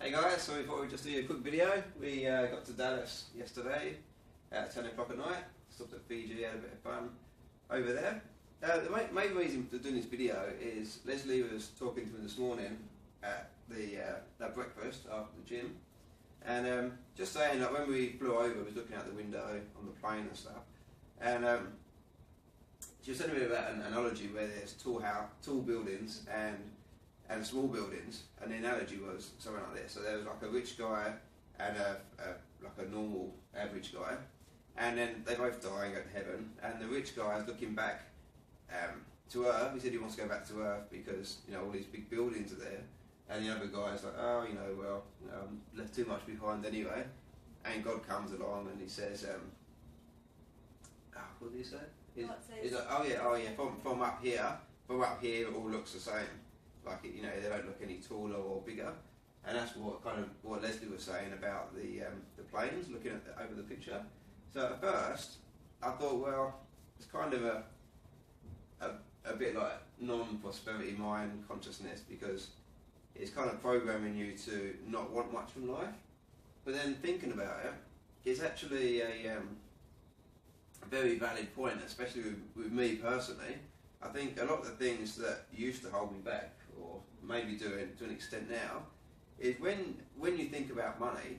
Hey guys, so we thought we'd just do a quick video. We got to Dallas yesterday at 10 o'clock at night, stopped at Fiji, had a bit of fun over there. The main reason for doing this video is Leslie was talking to me this morning at at breakfast after the gym, and just saying that when we flew over, we was looking out the window on the plane and stuff, and she was telling me about an analogy where there's tall buildings and small buildings, and the analogy was something like this. So there was like a rich guy and like a normal average guy, and then they both die and go to heaven, and the rich guy is looking back to Earth. He said he wants to go back to Earth because, you know, all these big buildings are there, and the other guy's like, oh, you know, well, you know, I'm left too much behind anyway. And God comes along and he says, what did he say? He's like, oh yeah, from up here it all looks the same. Like, you know, they don't look any taller or bigger, and that's what Leslie was saying about the planes, looking at over the picture. So at first I thought, well, it's kind of a bit like non-prosperity mind consciousness, because it's kind of programming you to not want much from life. But then thinking about it, it's actually a very valid point, especially with me personally. I think a lot of the things that used to hold me back, or maybe do to an extent now, is when you think about money,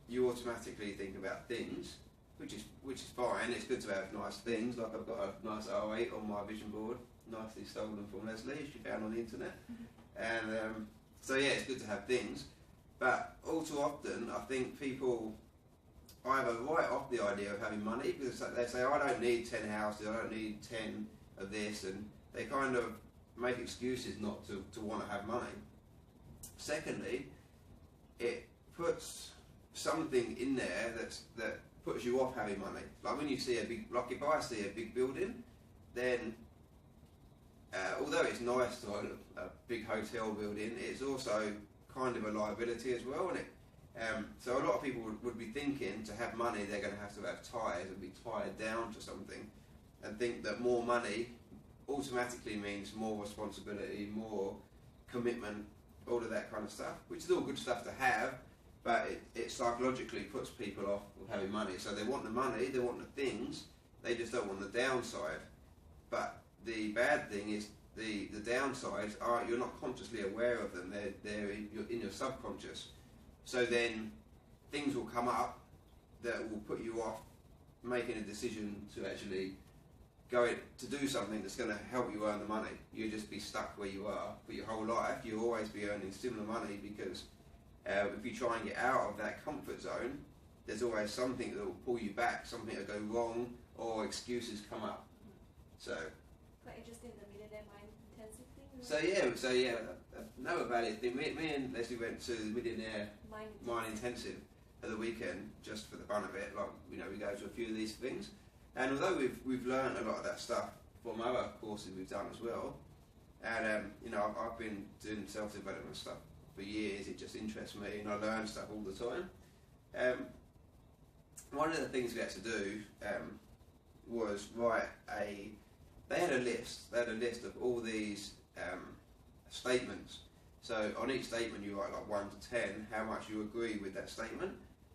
you automatically think about things, which is fine. It's good to have nice things. Like, I've got a nice R8 on my vision board, nicely stolen from Leslie, she found on the internet. And so yeah, it's good to have things, but all too often I think people either write off the idea of having money, because they say, oh, I don't need 10 houses, I don't need 10 of this, and they kind of make excuses not to want to have money. Secondly, it puts something in there that puts you off having money. Like when you see if I see a big building, then although it's nice to own a big hotel building, it's also kind of a liability as well, and so a lot of people would be thinking, to have money they're going to have ties and be tied down to something, and think that more money automatically means more responsibility, more commitment, all of that kind of stuff, which is all good stuff to have, but it psychologically puts people off of having money. So they want the money, they want the things, they just don't want the downside. But the bad thing is the downsides are, you're not consciously aware of them, they're in your subconscious. So then things will come up that will put you off making a decision to actually go to do something that's going to help you earn the money. You'll just be stuck where you are for your whole life. You'll always be earning similar money, because if you try and get out of that comfort zone, there's always something that will pull you back, something will go wrong, or excuses come up. So quite interesting, the millionaire mind intensive thing. So yeah, another valid thing. Me and Leslie went to the Millionaire Mind Intensive at the weekend, just for the fun of it. Like, you know, we go to a few of these things. And although we've learned a lot of that stuff from other courses we've done as well, and you know, I've been doing self-development stuff for years. It just interests me, and I learn stuff all the time. One of the things we had to do was write They had a list. They had a list of all these statements. So on each statement you write like 1 to 10 how much you agree with that statement,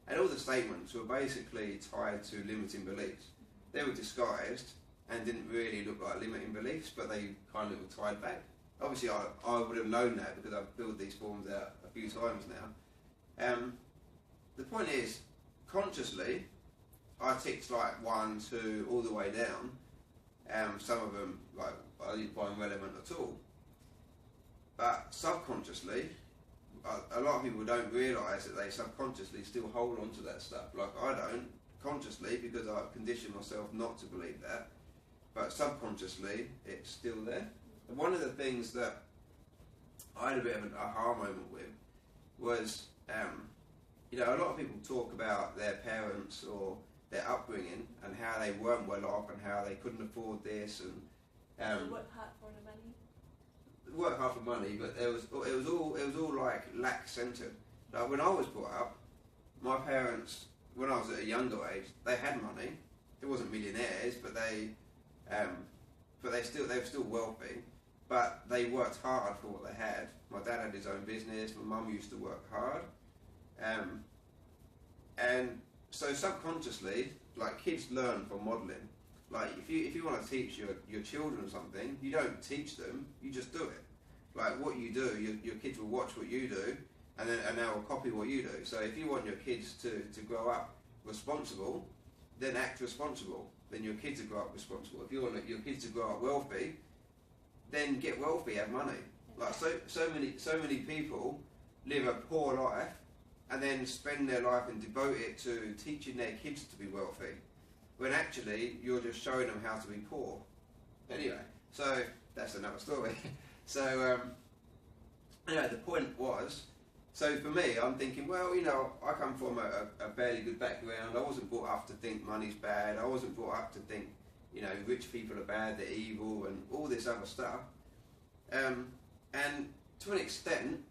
and all the statements were basically tied to limiting beliefs. They were disguised and didn't really look like limiting beliefs, but they kind of were tied back. Obviously I would have known that, because I've filled these forms out a few times now. The point is, consciously, I ticked like 1, 2, all the way down. Some of them, like, I didn't find relevant at all. But subconsciously, a lot of people don't realise that they subconsciously still hold on to that stuff. Like, I don't, consciously, because I've conditioned myself not to believe that, but subconsciously it's still there. And one of the things that I had a bit of an aha moment with was, you know, a lot of people talk about their parents or their upbringing and how they weren't well off and how they couldn't afford this, and work hard for the money. Work hard for money, but it was all like lack centered. Like, when I was brought up, my parents, when I was at a younger age, they had money. They wasn't millionaires, but they were still wealthy. But they worked hard for what they had. My dad had his own business. My mum used to work hard, And so subconsciously, like, kids learn from modelling. Like, if you want to teach your children something, you don't teach them, you just do it. Like, what you do, your kids will watch what you do, and they will copy what you do. So if you want your kids to grow up responsible, then act responsible. Then your kids will grow up responsible. If you want your kids to grow up wealthy, then get wealthy, have money. Like, so many people live a poor life and then spend their life and devote it to teaching their kids to be wealthy, when actually you're just showing them how to be poor. Anyway, so that's another story. So anyway, the point was, so for me, I'm thinking, well, you know, I come from a fairly good background. I wasn't brought up to think money's bad. I wasn't brought up to think, you know, rich people are bad, they're evil, and all this other stuff. And to an extent,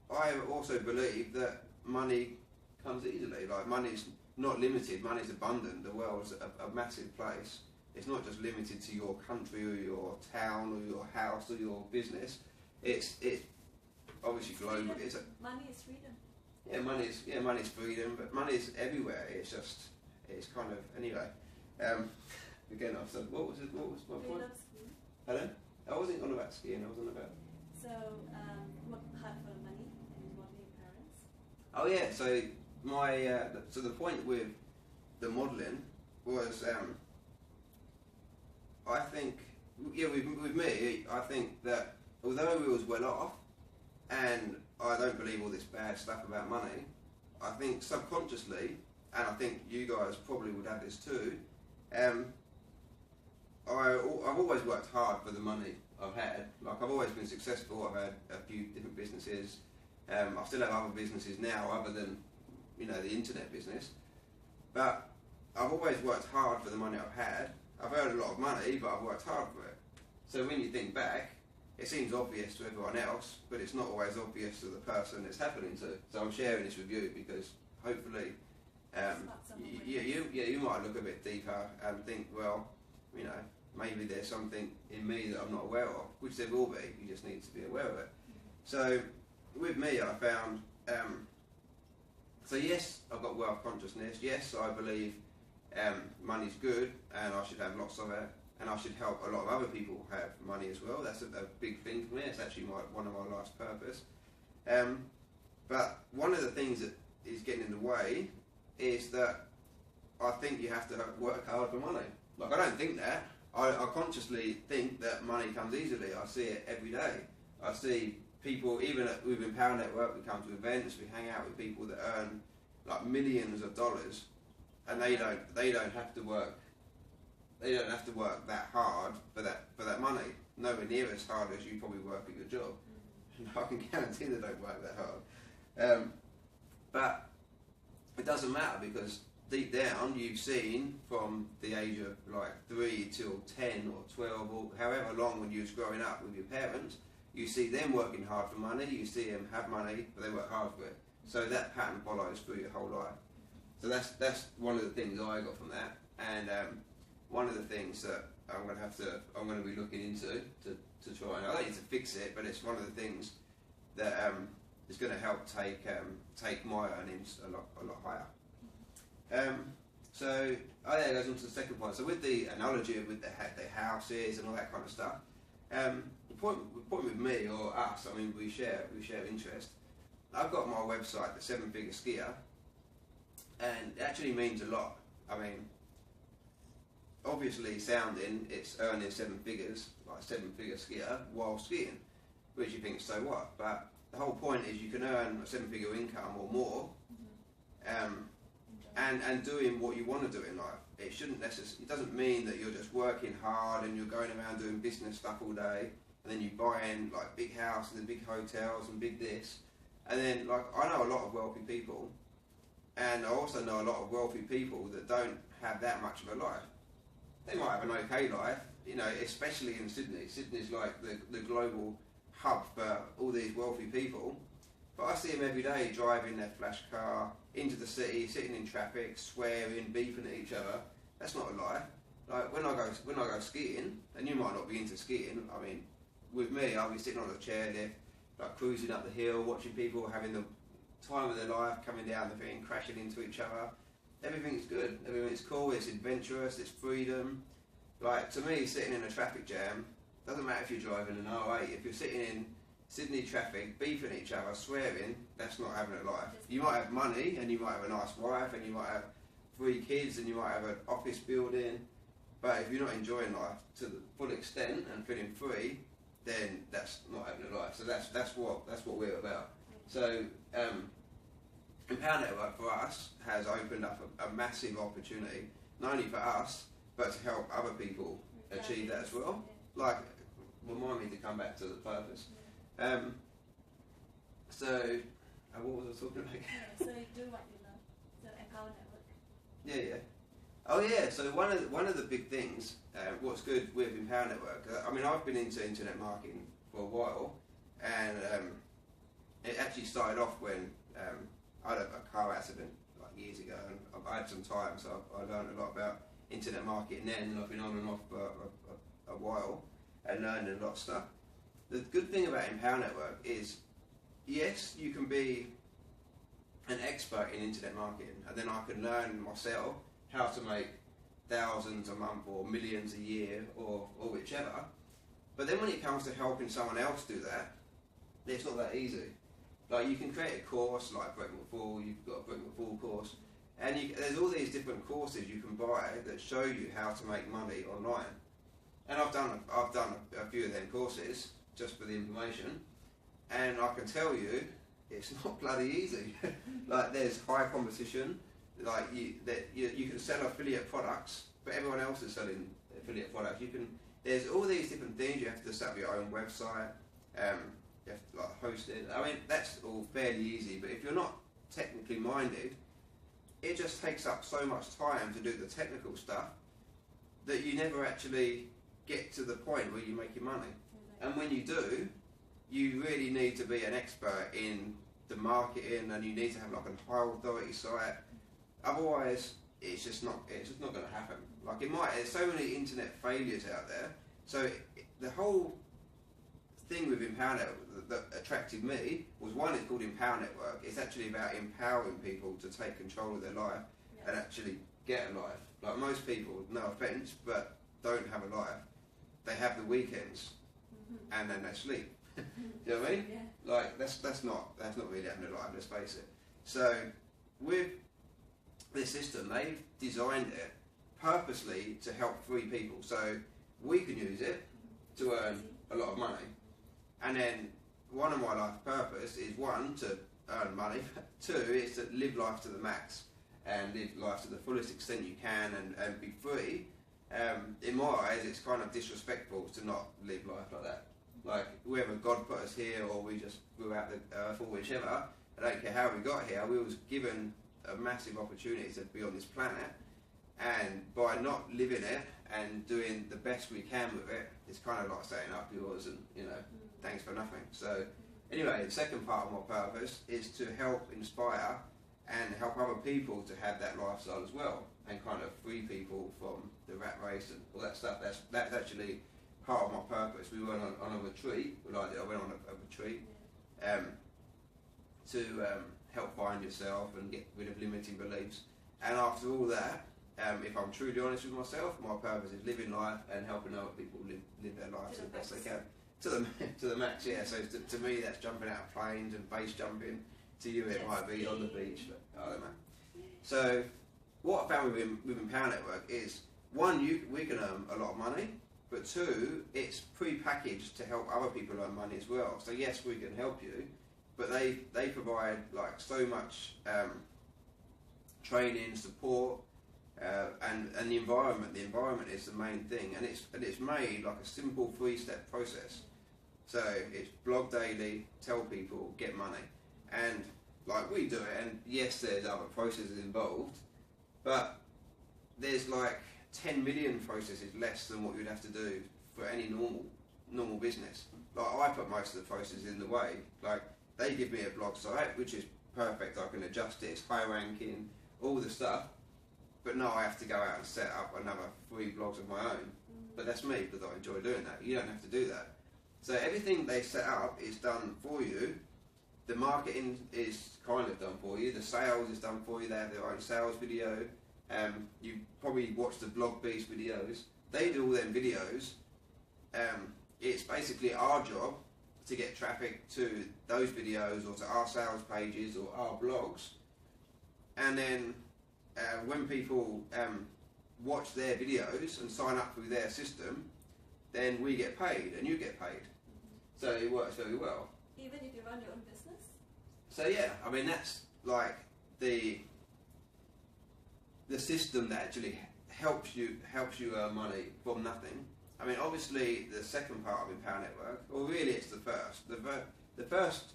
I also believe that money comes easily. Like, money's not limited, money's abundant. The world's a massive place. It's not just limited to your country or your town or your house or your business. It's obviously global. Money is freedom. Yeah, money's freedom, but money's everywhere. It's kind of, anyway. Again, I've said, what was my point? Love skiing. Hello? I wasn't on about skiing. I was on about. So, worked hard for money and modeling parents. Oh yeah. So so the point with the modelling was, I think, yeah, with me, I think that although we was well off, and I don't believe all this bad stuff about money, I think subconsciously, and I think you guys probably would have this too, I've always worked hard for the money I've had. Like, I've always been successful. I've had a few different businesses. I still have other businesses now other than, you know, the internet business. But I've always worked hard for the money I've had. I've earned a lot of money, but I've worked hard for it. So when you think back, it seems obvious to everyone else, but it's not always obvious to the person it's happening to. So I'm sharing this with you because hopefully, you might look a bit deeper and think, well, you know, maybe there's something in me that I'm not aware of, which there will be. You just need to be aware of it. So with me, I found, so yes, I've got wealth consciousness. Yes, I believe money's good and I should have lots of it, and I should help a lot of other people have money as well. That's a big thing for me. It's actually one of my life's purpose. But one of the things that is getting in the way is that I think you have to work hard for money. Like, I don't think that. I consciously think that money comes easily. I see it every day. I see people, even with Empower Network, we come to events, we hang out with people that earn like millions of dollars, and they don't have to work. They don't have to work that hard for that money. Nowhere near as hard as you probably work at your job. I can guarantee they don't work that hard. But it doesn't matter, because deep down you've seen from the age of like 3 till 10 or 12 or however long when you was growing up with your parents, you see them working hard for money, you see them have money, but they work hard for it. So that pattern follows through your whole life. So that's one of the things I got from that, and one of the things that I'm going to be looking into to try, and I don't need to fix it, but it's one of the things that is going to help take my earnings a lot higher. So that goes on to the second point. So with the analogy with the houses and all that kind of stuff, the point with me or us, I mean, we share interest. I've got my website, the 7-Figure Skier, and it actually means a lot. I mean, obviously sounding, it's earning 7 figures, like 7-figure skier, while skiing, which you think, so what? But the whole point is you can earn a 7-figure income or more, and doing what you want to do in life. It doesn't mean that you're just working hard and you're going around doing business stuff all day, and then you buying like big houses and big hotels and big this, and then, like, I know a lot of wealthy people, and I also know a lot of wealthy people that don't have that much of a life. They might have an okay life, you know, especially in Sydney. Sydney's like the global hub for all these wealthy people. But I see them every day driving their flash car into the city, sitting in traffic, swearing, beeping at each other. That's not a life. Like, when I go skiing, and you might not be into skiing, I mean, with me, I'll be sitting on a chairlift, like cruising up the hill, watching people having the time of their life, coming down the thing, crashing into each other. Everything's good. Everything's cool. It's adventurous. It's freedom. Like, to me, sitting in a traffic jam, doesn't matter if you're driving an R8. If you're sitting in Sydney traffic, beefing each other, swearing, that's not having a life. You might have money, and you might have a nice wife, and you might have 3 kids, and you might have an office building. But if you're not enjoying life to the full extent and feeling free, then that's not having a life. So that's what we're about. So Empower Network for us has opened up a massive opportunity, not only for us, but to help other people achieve that as well. Like, remind me to come back to the purpose. So, what was I talking about? So you do what you love. So Empower Network. Yeah. Oh yeah. So one of the big things, what's good with Empower Network. I mean, I've been into internet marketing for a while, and it actually started off when I had a car accident like years ago, and I had some time, so I learned a lot about internet marketing then, and I've been on and off for a while and learned a lot of stuff. The good thing about Empower Network is, yes, you can be an expert in internet marketing, and then I can learn myself how to make thousands a month or millions a year or whichever. But then when it comes to helping someone else do that, it's not that easy. Like, you can create a course like Breaking the Fall, you've got a Breaking the Fall course, and there's all these different courses you can buy that show you how to make money online. And I've done a few of them courses just for the information, and I can tell you it's not bloody easy. Like, there's high competition. Like, you can sell affiliate products, but everyone else is selling affiliate products. There's all these different things. You have to set up your own website. You have to host it. I mean, that's all fairly easy. But if you're not technically minded, it just takes up so much time to do the technical stuff that you never actually get to the point where you're making money. And when you do, you really need to be an expert in the marketing, and you need to have like a high authority site. Otherwise, it's just not going to happen. Like, there's so many internet failures out there. So the whole thing with Empower Network that attracted me was, one, it's called Empower Network. It's actually about empowering people to take control of their life and actually get a life. Like, most people, no offence, but don't have a life. They have the weekends and then they sleep. Do you know what I mean? Yeah. Like, that's not really having a life, let's face it. So with this system, they've designed it purposely to help free people. So we can use it to earn a lot of money. And then one of my life purpose is, one, to earn money. 2, is to live life to the max and live life to the fullest extent you can and be free. In my eyes, it's kind of disrespectful to not live life like that. Like, whether God put us here or we just grew out the earth or whichever, I don't care how we got here, we was given a massive opportunity to be on this planet, and by not living it and doing the best we can with it, it's kind of like setting up yours and, thanks for nothing. So anyway, the second part of my purpose is to help inspire and help other people to have that lifestyle as well, and kind of free people from the rat race and all that stuff. That's actually part of my purpose. We went on a retreat. I went on a retreat to help find yourself and get rid of limiting beliefs. And after all that, if I'm truly honest with myself, my purpose is living life and helping other people live their lives the best they can. To the max, yeah. So to me, that's jumping out of planes and base jumping. To you, it might be on the beach, but I don't know. So what I found with Empower Network is, one, we can earn a lot of money, but 2, it's pre-packaged to help other people earn money as well. So yes, we can help you, but they provide like so much training, support, and the environment. The environment is the main thing, and it's made like a simple 3-step process. So it's blog daily, tell people, get money, and like we do it. And yes, there's other processes involved, but there's like 10 million processes less than what you'd have to do for any normal business. Like, I put most of the processes in the way. Like, they give me a blog site, which is perfect. I can adjust it. It's high ranking, all the stuff. But now I have to go out and set up another 3 blogs of my own. But that's me, because I enjoy doing that. You don't have to do that. So everything they set up is done for you, the marketing is kind of done for you. The sales is done for you. They have their own sales video. You probably watch the BlogBeast videos. They do all them videos. It's basically our job to get traffic to those videos or to our sales pages or our blogs. And then when people watch their videos and sign up through their system, then we get paid and you get paid. So it works very well. Even if you run your own business? So yeah, I mean that's like the system that actually helps you earn money from nothing. I mean, obviously the second part of Empower Network, or really it's the first. The first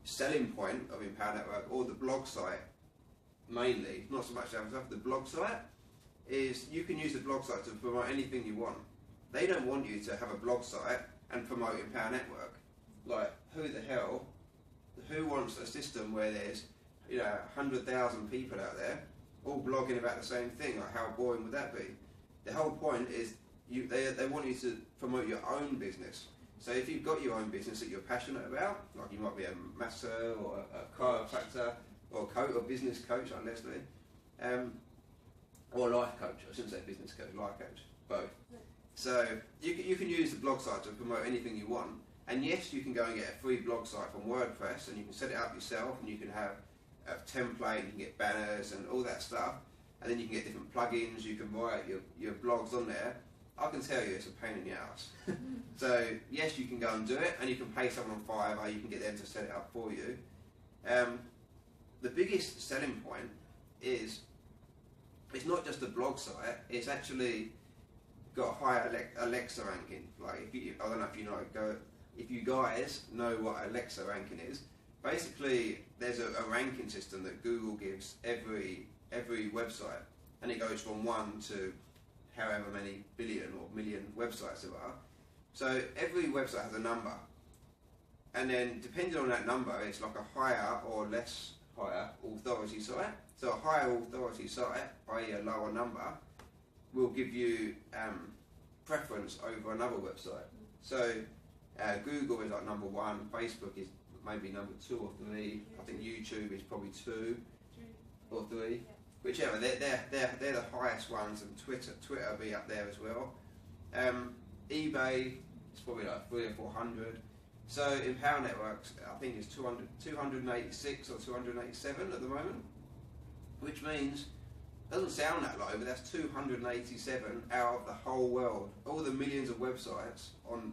selling point of Empower Network, or the blog site mainly, not so much the other stuff, the blog site, is you can use the blog site to promote anything you want. They don't want you to have a blog site and promote Empower Network. Like, who wants a system where there's 100,000 people out there all blogging about the same thing? Like, how boring would that be? The whole point is they want you to promote your own business. So if you've got your own business that you're passionate about, like you might be a masseur or a chiropractor or a business coach like Leslie, or a life coach. I shouldn't say business coach, life coach, both. So you can use the blog site to promote anything you want. And yes, you can go and get a free blog site from WordPress, and you can set it up yourself, and you can have a template, you can get banners and all that stuff, and then you can get different plugins, you can write your blogs on there. I can tell you it's a pain in the ass. So yes, you can go and do it, and you can pay someone Fiverr, you can get them to set it up for you. The biggest selling point is it's not just a blog site, it's actually got a higher Alexa ranking. Like, I don't know if you know, if you guys know what Alexa ranking is, basically there's a ranking system that Google gives every website, and it goes from 1 to however many billion or million websites there are. So every website has a number, and then depending on that number, it's like a higher or less higher authority site. So a higher authority site, i.e. a lower number, will give you preference over another website. So Google is like number 1, Facebook is maybe number 2 or 3. I think YouTube is probably 2 or 3. Whichever, they're the highest ones, and Twitter will be up there as well. eBay is probably like 300 or 400. So Empower Networks, I think is 286 or 287 at the moment, which means, doesn't sound that low, but that's 287 out of the whole world, all the millions of websites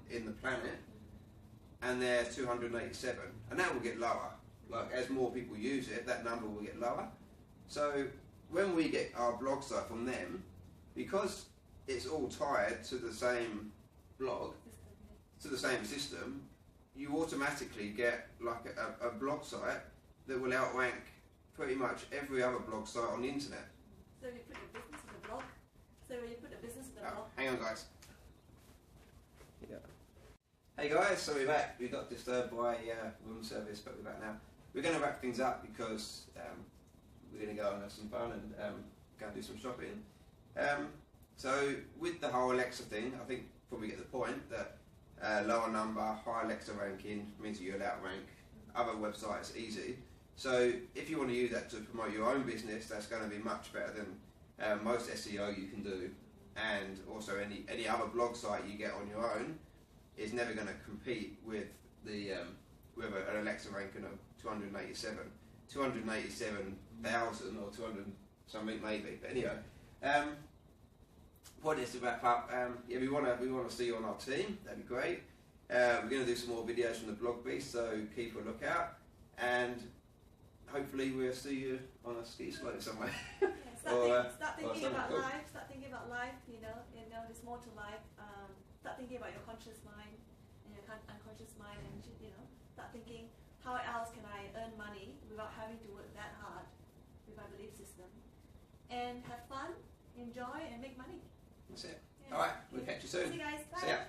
in the planet, and there's 287, and that will get lower. Like, as more people use it, that number will get lower. So when we get our blog site from them, because it's all tied to the same blog, to the same system, you automatically get like a blog site that will outrank pretty much every other blog site on the internet. So you put your business in the blog? So when you put the business in the blog? Hang on, guys. Yeah. Hey guys, so we're back. We got disturbed by room service, but we're back now. We're going to wrap things up because we're going to go and have some fun and go and do some shopping. So with the whole Alexa thing, I think probably get the point that lower number, high Alexa ranking means that you'll outrank other websites easy. So if you want to use that to promote your own business, that's going to be much better than most SEO you can do, and also any other blog site you get on your own is never going to compete with the with an Alexa ranking of 287, 287,000 or 200 something maybe. But anyway, point is to wrap up. Yeah, we want to see you on our team. That'd be great. We're going to do some more videos from the BlogBeast, so keep a lookout, and hopefully we'll see you on a ski slope somewhere. Yeah, start thinking about life. Start thinking about life. You know, there's more to life. Start thinking about your conscious mind and your unconscious mind, and start thinking, how else can I earn money without having to work that hard with my belief system, and have fun, enjoy, and make money. That's it. Yeah. All right, we'll catch you soon. See you guys. Bye. See ya.